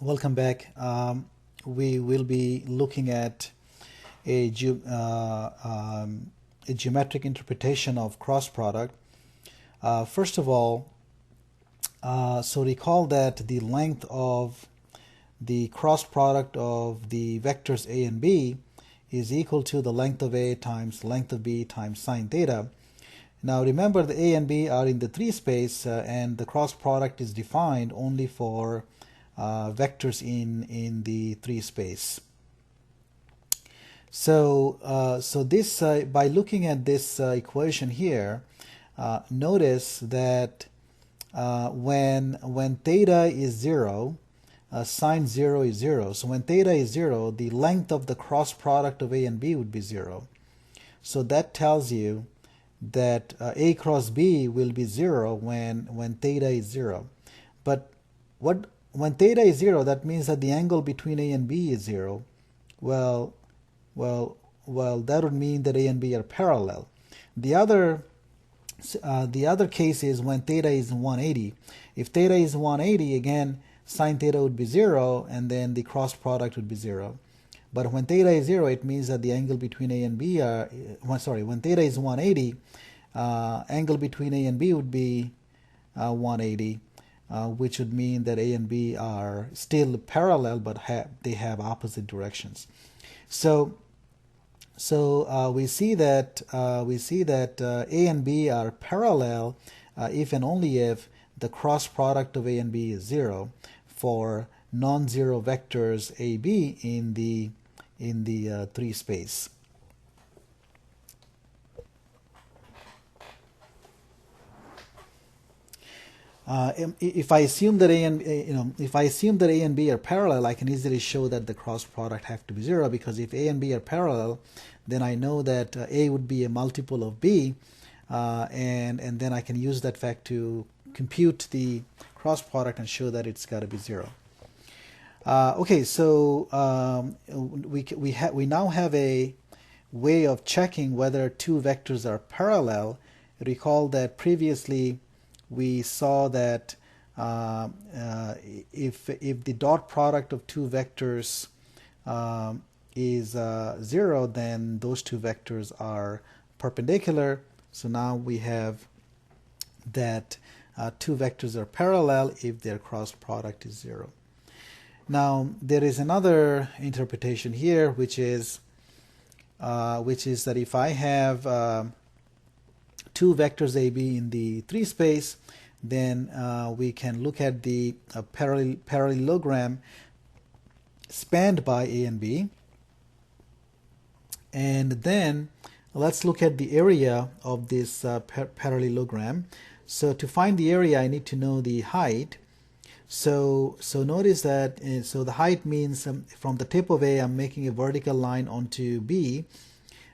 Welcome back. We will be looking at a, a geometric interpretation of cross product. First of all, so recall that the length of the cross product of the vectors a and b is equal to the length of a times length of b times sine theta. Now remember, the a and b are in the 3 space, and the cross product is defined only for vectors in the 3 space. So this by looking at this equation here, notice that when theta is 0, sine 0 is 0. So when theta is 0, the length of the cross product of a and b would be 0. So that tells you that a cross b will be 0 when theta is 0. But when theta is 0, that means that the angle between a and b is 0. Well, that would mean that a and b are parallel. The other case is when theta is 180. If theta is 180, again, sine theta would be 0, and then the cross product would be 0. But when theta is 0, it means that the angle between a and b are, when theta is 180, angle between a and b would be 180, which would mean that a and b are still parallel, but they have opposite directions. So we see that a and b are parallel if and only if the cross product of a and b is 0 for non-zero vectors a, b in the 3 space. If I assume that a and b are parallel, I can easily show that the cross product have to be 0, because if a and b are parallel, then I know that a would be a multiple of b, and then I can use that fact to compute the cross product and show that it's got to be 0. Okay, so we now have a way of checking whether two vectors are parallel. Recall that previously we saw that if the dot product of two vectors is 0, then those two vectors are perpendicular. So now we have that two vectors are parallel if their cross product is 0. Now there is another interpretation here, which is that if I have two vectors a, b in the 3 space, then we can look at the parallelogram spanned by a and b, and then let's look at the area of this parallelogram. So to find the area, I need to know the height. So notice that so the height means from the tip of A, I'm making a vertical line onto B.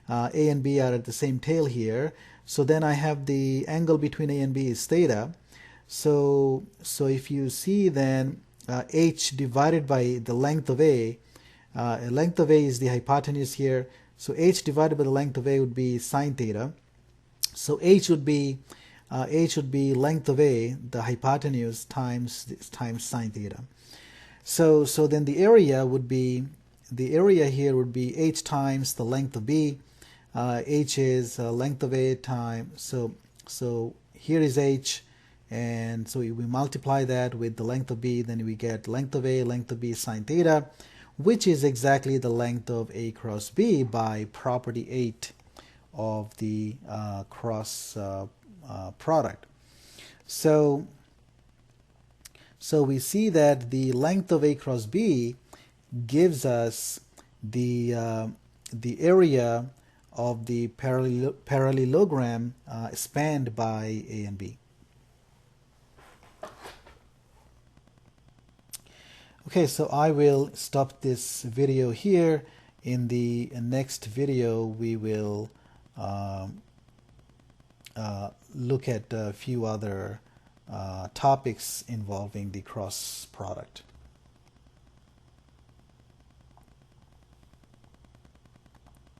A and B are at the same tail here. So then I have the angle between A and B is theta. So if you see, then h divided by the length of A, length of A is the hypotenuse here. So h divided by the length of A would be sine theta. So h would be length of A, the hypotenuse, times sine theta. So then the area here would be h times the length of B. H is length of A times, so here is h, and so we multiply that with the length of B, then we get length of A, length of B sine theta, which is exactly the length of A cross B by property 8 of the cross product. So we see that the length of A cross B gives us the area of the parallelogram spanned by A and B. Okay, so I will stop this video here. In the next video, we will look at a few other topics involving the cross product.